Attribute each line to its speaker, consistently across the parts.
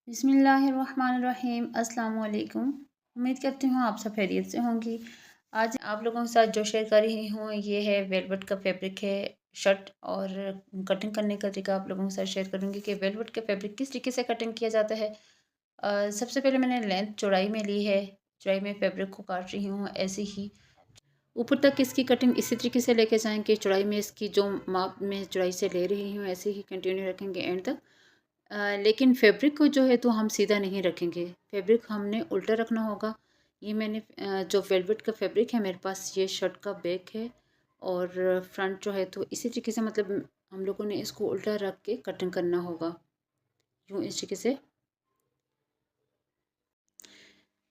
Speaker 1: बिस्मिल्लाहिर्रहमानिर्रहीम अस्सलाम वालेकुम। उम्मीद करती हूँ आप सब खैरियत से होंगी। आज आप लोगों के साथ जो शेयर कर रही हूँ ये है वेलवेट का फैब्रिक है शर्ट और कटिंग करने का तरीका आप लोगों के साथ शेयर करूँगी कि वेलवेट का फैब्रिक किस तरीके से कटिंग किया जाता है। सबसे पहले मैंने लेंथ चौड़ाई में ली है, चौड़ाई में फैब्रिक को काट रही हूँ ऐसे ही ऊपर तक इसकी कटिंग इसी तरीके से लेके जाएंगे। चौड़ाई में इसकी जो माप में चौड़ाई से ले रही हूँ ऐसे ही कंटिन्यू रखेंगे एंड तक। लेकिन फैब्रिक को जो है तो हम सीधा नहीं रखेंगे, फैब्रिक हमने उल्टा रखना होगा। ये मैंने जो वेलवेट का फैब्रिक है मेरे पास ये शर्ट का बैक है और फ्रंट जो है तो इसी तरीके से मतलब हम लोगों ने इसको उल्टा रख के कटिंग करना होगा यूँ इस तरीके से।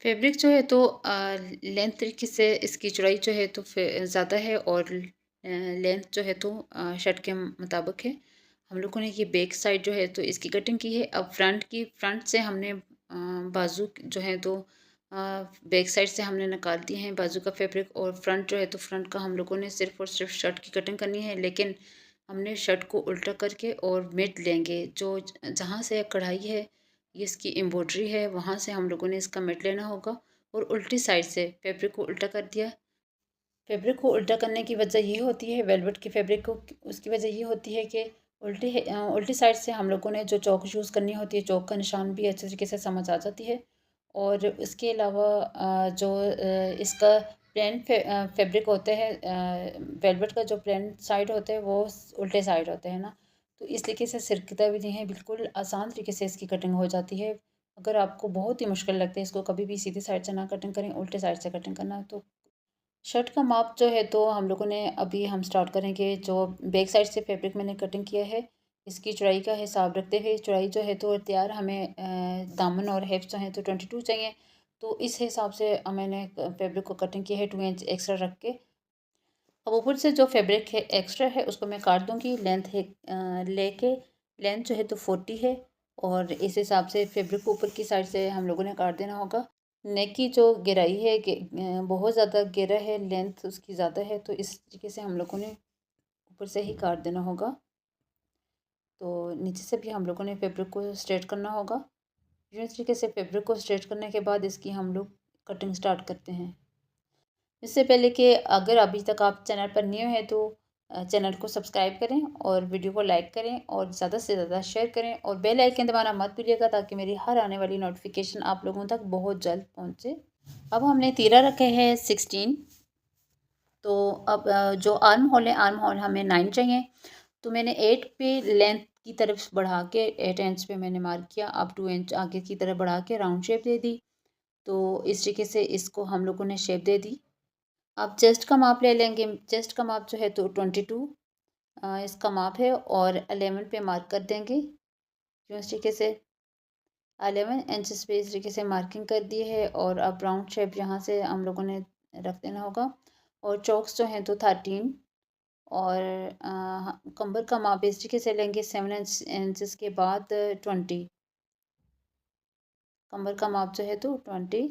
Speaker 1: फैब्रिक जो है तो लेंथ तरीके से इसकी चौड़ाई जो है तो ज़्यादा है और लेंथ जो है तो शर्ट के मुताबिक है। हम लोगों ने ये बैक साइड जो है तो इसकी कटिंग की है। अब फ्रंट से हमने बाजू जो है तो बैक साइड से हमने निकाल दिए हैं बाजू का फैब्रिक और फ्रंट जो है तो फ्रंट का हम लोगों ने सिर्फ और सिर्फ शर्ट की कटिंग करनी है। लेकिन हमने शर्ट को उल्टा करके और मिड लेंगे, जो जहाँ से कढ़ाई है ये इसकी एम्ब्रॉयडरी है वहाँ से हम लोगों ने इसका मिड लेना होगा और उल्टी साइड से फैब्रिक को उल्टा कर दिया। फैब्रिक को उल्टा करने की वजह ये होती है वेलवेट के फैब्रिक को, उसकी वजह ये होती है कि उल्टी साइड से हम लोगों ने जो चौक यूज़ करनी होती है चौक का निशान भी अच्छे तरीके से समझ आ जाती है। और इसके अलावा जो इसका प्लेन फैब्रिक होते हैं वेलवेट का जो प्लेन साइड होता है वो उल्टे साइड होते हैं ना, तो इस तरीके से सिरकता भी नहीं है, बिल्कुल आसान तरीके से इसकी कटिंग हो जाती है। अगर आपको बहुत ही मुश्किल लगता है इसको कभी भी सीधी साइड से ना कटिंग करें, उल्टे साइड से कटिंग करना। तो शर्ट का माप जो है तो हम लोगों ने अभी हम स्टार्ट करेंगे। जो बैक साइड से फैब्रिक मैंने कटिंग किया है इसकी चौड़ाई का हिसाब रखते हुए चौड़ाई जो है तो तैयार हमें दामन और हिप्स जो हैं तो 22 चाहिए। तो इस हिसाब से मैंने फैब्रिक को कटिंग किया है 2 इंच एक्स्ट्रा रख के। अब ऊपर से जो फैब्रिक है एक्स्ट्रा है उसको मैं काट दूँगी। लेंथ है लेके लेंथ जो है तो 40 है और इस हिसाब से फैब्रिक को ऊपर की साइड से हम लोगों ने काट देना होगा। नेक की जो गहराई है बहुत ज़्यादा गहरा है, लेंथ उसकी ज़्यादा है, तो इस तरीके से हम लोगों ने ऊपर से ही काट देना होगा। तो नीचे से भी हम लोगों ने फैब्रिक को स्ट्रेट करना होगा। इस तरीके से फैब्रिक को स्ट्रेट करने के बाद इसकी हम लोग कटिंग स्टार्ट करते हैं। इससे पहले कि अगर अभी तक आप चैनल पर न्यू हैं तो चैनल को सब्सक्राइब करें और वीडियो को लाइक करें और ज़्यादा से ज़्यादा शेयर करें और बेल आइकन दबाना मत भूलिएगा ताकि मेरी हर आने वाली नोटिफिकेशन आप लोगों तक बहुत जल्द पहुंचे। अब हमने तीरा रखे हैं 16। तो अब जो आर्म होल है आर्म होल हमें 9 चाहिए। तो मैंने 8 पे लेंथ की तरफ बढ़ा के 8 इंच पे मैंने मार्क किया। अब 2 इंच आगे की तरफ बढ़ा के राउंड शेप दे दी। तो इस तरीके से इसको हम लोगों ने शेप दे दी। आप चेस्ट का माप ले लेंगे। चेस्ट का माप जो है तो 22 इसका माप है और 11 पे मार्क कर देंगे। जो इस तरीके से 11 इंचेस पे इस तरीके से मार्किंग कर दी है और अब राउंड शेप यहाँ से हम लोगों ने रख देना होगा। और चौक्स जो हैं तो 13 और कमर का माप इस तरीके से लेंगे 7 इंचेस के बाद 20। कमर का माप जो है तो 20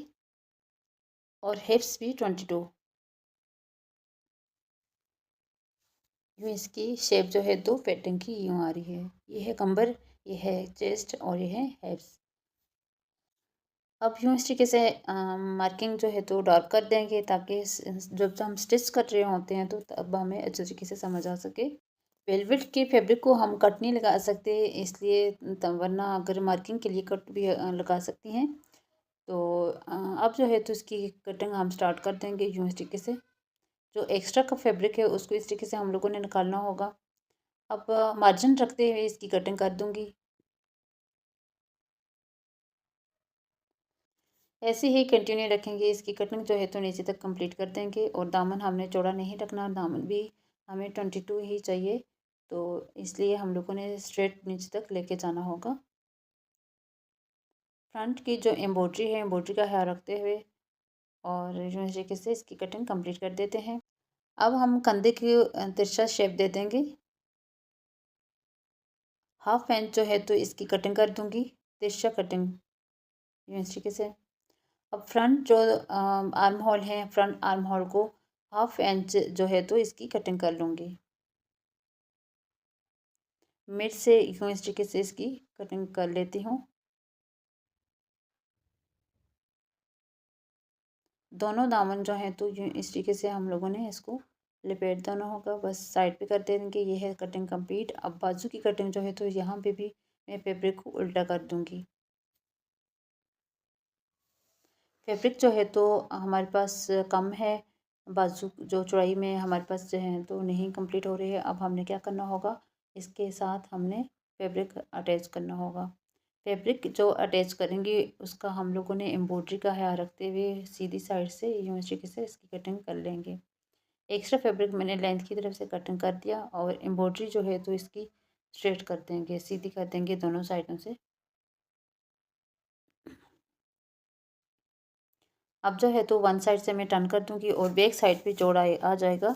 Speaker 1: और हिप्स भी 22। यूँ इसकी शेप जो है तो फिटिंग की यूँ आ रही है। ये है कमर, ये है चेस्ट और ये है हिप्स। अब यूँ इस तरीके से मार्किंग जो है तो डार्क कर देंगे ताकि जब हम स्टिच कर रहे होते हैं तो तब हमें अच्छे तरीके से समझ आ सके। वेलवेट के फैब्रिक को हम कट नहीं लगा सकते इसलिए वरना अगर मार्किंग के लिए कट भी लगा सकती हैं। तो अब जो है तो इसकी कटिंग हम स्टार्ट कर देंगे यूँ इस तरीके से। जो एक्स्ट्रा का फैब्रिक है उसको इस तरीके से हम लोगों ने निकालना होगा। अब मार्जिन रखते हुए इसकी कटिंग कर दूँगी। ऐसे ही कंटिन्यू रखेंगे, इसकी कटिंग जो है तो नीचे तक कंप्लीट कर देंगे और दामन हमने चौड़ा नहीं रखना, दामन भी हमें 22 ही चाहिए। तो इसलिए हम लोगों ने स्ट्रेट नीचे तक लेके जाना होगा। फ्रंट की जो एम्ब्रॉयडरी है एम्ब्रॉयडरी का ख्याल रखते हुए और इस तरीके से इसकी कटिंग कंप्लीट कर देते हैं। अब हम कंधे की तिरछा शेप दे देंगे। हाफ इंच जो है तो इसकी कटिंग कर दूंगी, तिरछा कटिंग इस तरीके से। अब फ्रंट जो आर्म होल है फ्रंट आर्म होल को हाफ इंच जो है तो इसकी कटिंग कर लूँगी। मिड से यूँ इस तरीके से इसकी कटिंग कर लेती हूँ। दोनों दामन जो हैं तो यूँ इस तरीके से हम लोगों ने इसको लपेट देना होगा, बस साइड पे कर देंगे। ये है कटिंग कंप्लीट। अब बाजू की कटिंग जो है तो यहाँ पे भी मैं फैब्रिक को उल्टा कर दूँगी। फैब्रिक जो है तो हमारे पास कम है, बाजू जो चौड़ाई में हमारे पास जो है तो नहीं कंप्लीट हो रही है। अब हमने क्या करना होगा, इसके साथ हमने फैब्रिक अटैच करना होगा। फैब्रिक जो अटैच करेंगे उसका हम लोगों ने एम्ब्रॉयडरी का ख्याल रखते हुए सीधी साइड से यूँ इस तरीके से इसकी कटिंग कर लेंगे। एक्स्ट्रा फैब्रिक मैंने लेंथ की तरफ से कटिंग कर दिया और एम्ब्रॉयडरी जो है तो इसकी स्ट्रेट कर देंगे, सीधी कर देंगे दोनों साइडों से। अब जो है तो वन साइड से मैं टर्न कर दूंगी और बैक साइड पे जोड़ा आ जाएगा।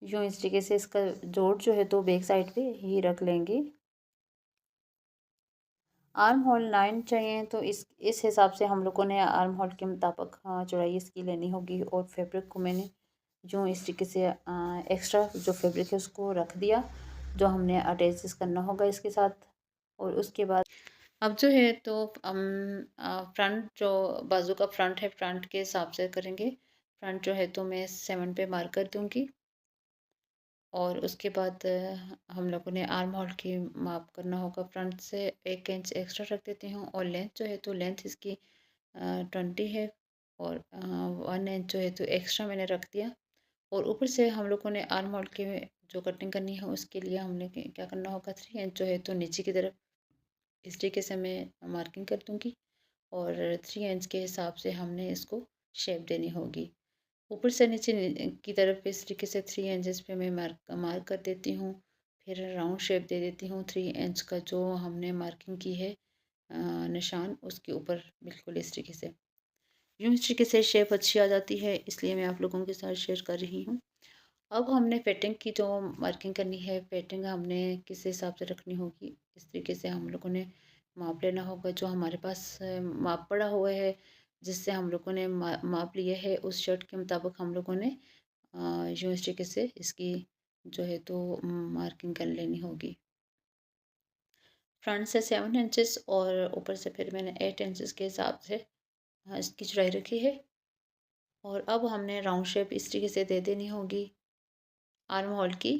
Speaker 1: यूँ इस तरीके से इसका जोड़ जो है तो बैक साइड पे ही रख लेंगे। आर्म होल 9 चाहिए तो इस हिसाब से हम लोगों ने आर्म होल के मुताबिक चौड़ाई इसकी लेनी होगी। और फैब्रिक को मैंने जो इस तरीके से एक्स्ट्रा जो फैब्रिक है उसको रख दिया, जो हमने अटैच करना होगा इसके साथ। और उसके बाद अब जो है तो हम फ्रंट जो बाजू का फ्रंट है फ्रंट के हिसाब से करेंगे। फ्रंट जो है तो मैं 7 पे मार्क कर दूँगी। और उसके बाद हम लोगों ने आर्म होल की माप करना होगा। फ्रंट से 1 इंच एक्स्ट्रा रख देती हूँ और लेंथ जो है तो लेंथ इसकी 20 है और 1 इंच जो है तो एक्स्ट्रा मैंने रख दिया। और ऊपर से हम लोगों ने आर्म होल की जो कटिंग करनी है उसके लिए हमने क्या करना होगा, 3 इंच जो है तो नीचे की तरफ इस तरीके से मैं मार्किंग कर दूँगी। और 3 इंच के हिसाब से हमने इसको शेप देनी होगी। ऊपर से नीचे की तरफ इस तरीके से 3 इंचेस पे मैं मार्क कर देती हूँ। फिर राउंड शेप दे देती हूँ। 3 इंच का जो हमने मार्किंग की है निशान, उसके ऊपर बिल्कुल इस तरीके से। यूँ इस तरीके से शेप अच्छी आ जाती है, इसलिए मैं आप लोगों के साथ शेयर कर रही हूँ। अब हमने पेटिंग की जो मार्किंग करनी है, पेटिंग हमने किस हिसाब से रखनी होगी, इस तरीके से हम लोगों ने माप लेना होगा। जो हमारे पास माप पड़ा हुआ है, जिससे हम लोगों ने माप लिया है, उस शर्ट के मुताबिक हम लोगों ने यूँ इस तरीके से इसकी जो है तो मार्किंग कर लेनी होगी। फ्रंट से 7 इंचेस और ऊपर से फिर मैंने 8 इंचेस के हिसाब से इसकी चौड़ाई रखी है। और अब हमने राउंड शेप इस तरीके से दे देनी होगी आर्म होल की।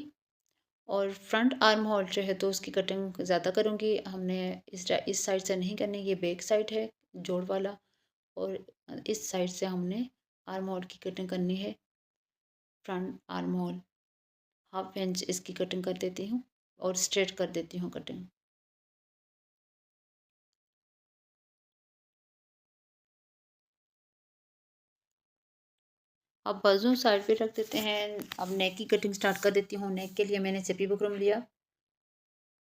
Speaker 1: और फ्रंट आर्म होल जो है तो उसकी कटिंग ज़्यादा करूँगी। हमने इस साइड से नहीं करनी, ये बैक साइड है जोड़ वाला। और इस साइड से हमने आर्म होल की कटिंग करनी है। फ्रंट आर्म होल 1/2 इंच इसकी कटिंग कर देती हूँ और स्ट्रेट कर देती हूँ कटिंग। अब बाजू साइड पे रख देते हैं। अब नेक की कटिंग स्टार्ट कर देती हूँ। नेक के लिए मैंने चेपी बुकरम लिया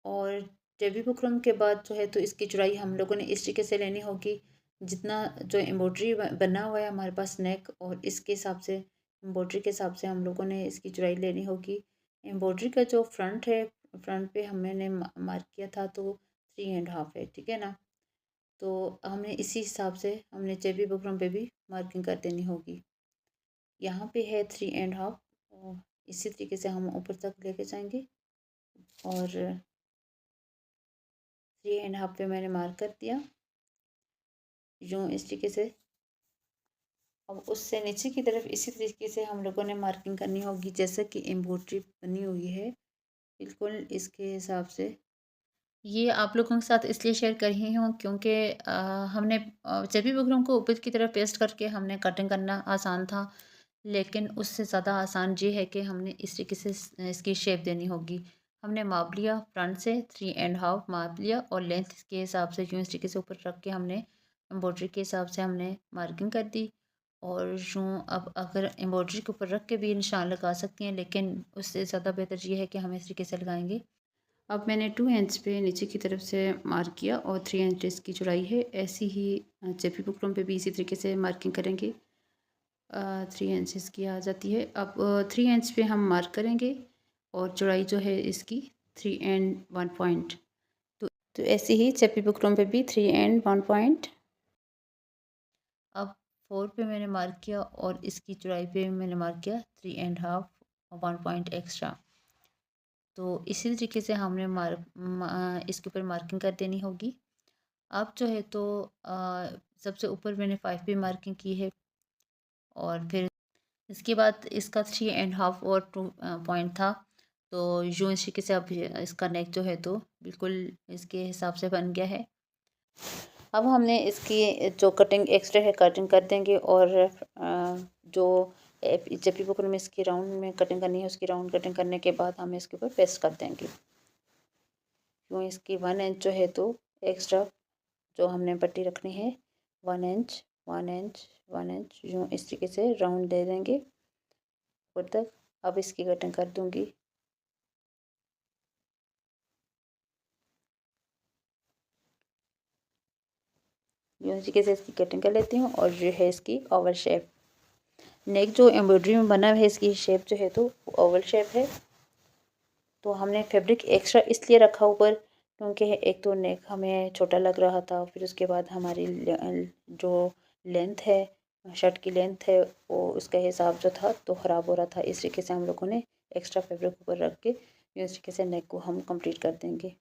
Speaker 1: और चेपी बुकरम के बाद जो है तो इसकी चौड़ाई हम लोगों ने इस तरीके से लेनी होगी, जितना जो एम्ब्रॉयडरी बना हुआ है हमारे पास नेक, और इसके हिसाब से एम्ब्रॉयडरी के हिसाब से हम लोगों ने इसकी चौड़ाई लेनी होगी। एम्ब्रॉयडरी का जो फ्रंट है, फ्रंट पे हमने मार्क किया था तो 3.5 है, ठीक है ना। तो हमें इसी हिसाब से हमने चेबी बुकरम पे भी मार्किंग कर देनी होगी। यहाँ पे है 3.5 और इसी तरीके से हम ऊपर तक लेके जाएंगे। और 3.5 पे मैंने मार्क कर दिया यूँ इस तरीके से। अब उससे नीचे की तरफ इसी तरीके से हम लोगों ने मार्किंग करनी होगी, जैसे कि एम्ब्रॉयडरी बनी हुई है बिल्कुल इसके हिसाब से। ये आप लोगों के साथ इसलिए शेयर कर रही हूँ क्योंकि हमने चेबी बुकरम को ऊपर की तरफ पेस्ट करके हमने कटिंग करना आसान था, लेकिन उससे ज़्यादा आसान ये है कि हमने इस तरीके से इसकी शेप देनी होगी। हमने माप लिया फ्रंट से 3.5 माप लिया और लेंथ के हिसाब से यूँ इस तरीके से ऊपर रख के हमने एम्ब्रॉयडरी के हिसाब से हमने मार्किंग कर दी। और यूँ अब अगर एम्ब्रॉयडरी के ऊपर रख के भी निशान लगा सकती हैं, लेकिन उससे ज़्यादा बेहतर ये है कि हम इस तरीके से लगाएंगे। अब मैंने 2 इंच पे नीचे की तरफ से मार्क किया और 3 इंच इसकी चौड़ाई है। ऐसी ही चेपी बुकरम पे भी इसी तरीके से मार्किंग करेंगे। 3 इंच इसकी आ जाती है। अब 3 इंच पे हम मार्क करेंगे और चौड़ाई जो है इसकी 3 एंड 1 पॉइंट। तो ऐसे ही चेपी बुकरम पे भी 3 एंड 1 पॉइंट। अब 4 पे मैंने मार्क किया और इसकी चौड़ाई पे मैंने मार्क किया 3.5 और 1 पॉइंट एक्स्ट्रा। तो इसी तरीके से हमने इसके ऊपर मार्किंग कर देनी होगी। अब जो है तो सबसे ऊपर मैंने 5 पे मार्किंग की है और फिर इसके बाद इसका 3.5 और 2 पॉइंट था। तो यूँ इस तरीके से अब इसका नेक जो है तो बिल्कुल इसके हिसाब से बन गया है। अब हमने इसकी जो कटिंग एक्स्ट्रा है कटिंग कर देंगे और जो जब भी बुकरम में इसकी राउंड में कटिंग करनी है उसकी राउंड कटिंग करने के बाद हम इसके ऊपर पेस्ट कर देंगे। यूँ इसकी 1 इंच जो है तो एक्स्ट्रा जो हमने पट्टी रखनी है 1 इंच 1 इंच 1 इंच यूँ इस तरीके से राउंड दे देंगे ऊपर तक। अब इसकी कटिंग कर दूंगी। यूँ इस तरीके से इसकी कटिंग कर लेती हूँ और जो है इसकी ओवल शेप नेक जो एम्ब्रॉयडरी में बना है इसकी शेप जो है तो ओवल शेप है। तो हमने फैब्रिक एक्स्ट्रा इसलिए रखा ऊपर क्योंकि एक तो नेक हमें छोटा लग रहा था, फिर उसके बाद हमारी जो लेंथ है शर्ट की लेंथ है वो उसका हिसाब जो था तो ख़राब हो रहा था। इस तरीके से हम लोगों ने एक्स्ट्रा फैब्रिक ऊपर रख के इस तरीके से नेक को हम कंप्लीट कर देंगे।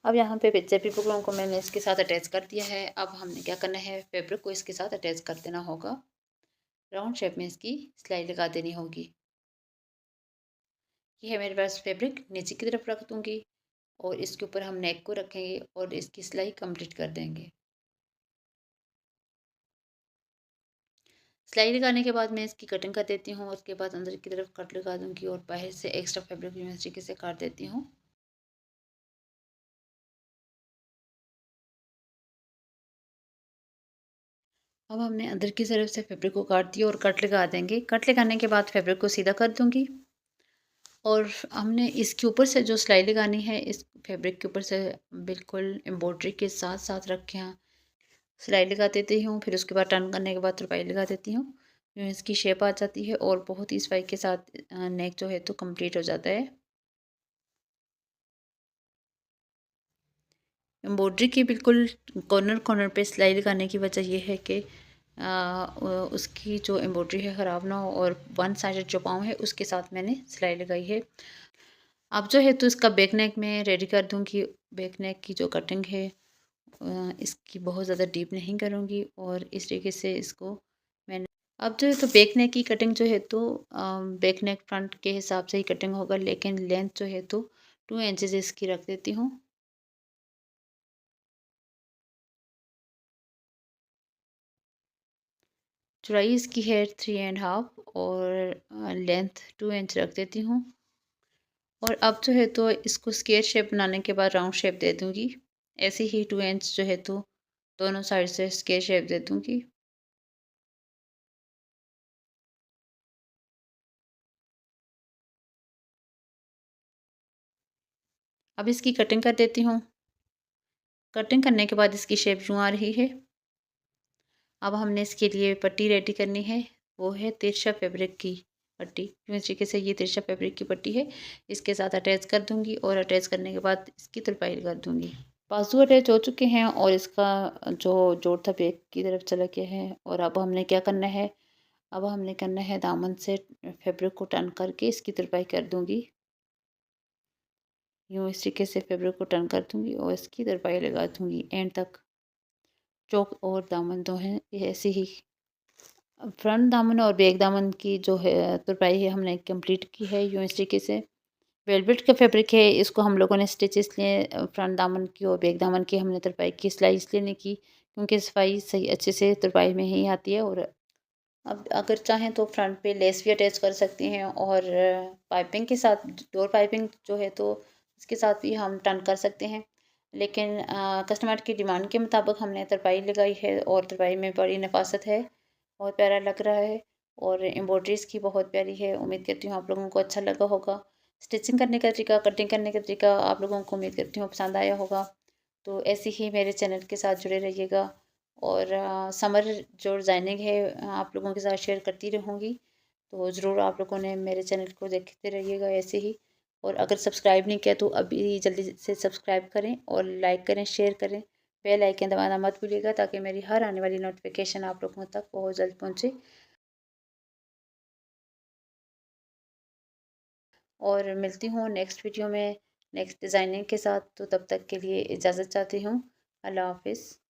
Speaker 1: अब यहाँ पे जेपी बुकरों को मैंने इसके साथ अटैच कर दिया है। अब हमने क्या करना है फैब्रिक को इसके साथ अटैच कर देना होगा। राउंड शेप में इसकी सिलाई लगा देनी होगी। ये है मेरे पास फैब्रिक, नीचे की तरफ रख दूंगी और इसके ऊपर हम नेक को रखेंगे और इसकी सिलाई कंप्लीट कर देंगे। सिलाई लगाने के बाद मैं इसकी कटिंग कर देती हूँ। उसके बाद अंदर की तरफ कट लगा दूंगी और बाहर से एक्स्ट्रा फैब्रिक इस तरीके से काट देती हूँ। अब हमने अंदर की तरफ से फैब्रिक को काट दिया और कट लगा देंगे। कट लगाने के बाद फैब्रिक को सीधा कर दूंगी और हमने इसके ऊपर से जो सिलाई लगानी है इस फैब्रिक के ऊपर से बिल्कुल एम्ब्रॉयडरी के साथ साथ रखे हैं सिलाई लगा देती हूँ। फिर उसके बाद टर्न करने के बाद तुरपाई लगा देती हूँ। इसकी शेप आ जाती है और बहुत ही सफाई के साथ नेक जो है तो कंप्लीट हो जाता है। एम्ब्रॉयडरी की बिल्कुल कॉर्नर कॉर्नर पे सिलाई लगाने की वजह यह है कि उसकी जो एम्ब्रॉयडरी है ख़राब ना हो और वन साइडेड जो पाँव है उसके साथ मैंने सिलाई लगाई है। अब जो है तो इसका बैक नेक में रेडी कर दूँगी। बैक नेक की जो कटिंग है इसकी बहुत ज़्यादा डीप नहीं करूँगी और इस तरीके से इसको मैंने अब जो है तो बैक नेक की कटिंग जो है तो बैक नेक फ्रंट के हिसाब से ही कटिंग होगा, लेकिन लेंथ जो है तो 2 इंचेस इसकी रख देती हूँ। चौड़ाई इसकी है 3.5 और लेंथ 2 इंच रख देती हूँ। और अब जो है तो इसको स्क्वायर शेप बनाने के बाद राउंड शेप दे दूँगी। ऐसे ही 2 इंच जो है तो दोनों साइड से स्क्वायर शेप दे दूँगी। अब इसकी कटिंग कर देती हूँ। कटिंग करने के बाद इसकी शेप यूँ आ रही है। अब हमने इसके लिए पट्टी रेडी करनी है, वो है तिरछा फैब्रिक की पट्टी। इस तरीके से ये तिरछा फैब्रिक की पट्टी है, इसके साथ अटैच कर दूंगी और अटैच करने के बाद इसकी तुरपाई कर दूंगी। बाजू अटैच हो चुके हैं और इसका जो जोड़ था बैक की तरफ चला गया है। और अब हमने क्या करना है, अब हमने करना है दामन से फैब्रिक को टर्न करके इसकी तुरपाई कर दूंगी। यूँ इस तरीके से फैब्रिक को टर्न कर दूंगी और इसकी तुरपाई लगा दूंगी एंड तक। चौक और दामन दो हैं ये ऐसे ही। फ्रंट दामन और बैक दामन की जो है तुरपाई है हमने कंप्लीट की है। यूँ इस तरीके से वेलवेट का फैब्रिक है, इसको हम लोगों ने स्टिच इसलिए फ्रंट दामन की और बैक दामन की हमने तुरपाई की सिलाई इसलिए नहीं की क्योंकि सफाई सही अच्छे से तुरपाई में ही आती है। और अब अगर चाहें तो फ्रंट पे लेस भी अटैच कर सकती हैं और पाइपिंग के साथ डोर पाइपिंग जो है तो इसके साथ भी हम टर्न कर सकते हैं। लेकिन कस्टमर की डिमांड के मुताबिक हमने तुरपाई लगाई है और तुरपाई में बड़ी नफासत है, बहुत प्यारा लग रहा है और एम्ब्रॉयडरी इसकी बहुत प्यारी है। उम्मीद करती हूँ आप लोगों को अच्छा लगा होगा। स्टिचिंग करने का तरीका, कटिंग करने का तरीका आप लोगों को उम्मीद करती हूँ पसंद आया होगा। तो ऐसे ही मेरे चैनल के साथ जुड़े रहिएगा और समर जो डिज़ाइनिंग है आप लोगों के साथ शेयर करती रहूँगी। तो ज़रूर आप लोगों ने मेरे चैनल को देखते रहिएगा ऐसे ही। और अगर सब्सक्राइब नहीं किया तो अभी जल्दी से सब्सक्राइब करें और लाइक करें, शेयर करें, बेल आइकन दबाना मत भूलिएगा ताकि मेरी हर आने वाली नोटिफिकेशन आप लोगों तक बहुत जल्द पहुँचे। और मिलती हूँ नेक्स्ट वीडियो में नेक्स्ट डिज़ाइनिंग के साथ। तो तब तक के लिए इजाज़त चाहती हूँ। अल्लाह हाफ़िज़।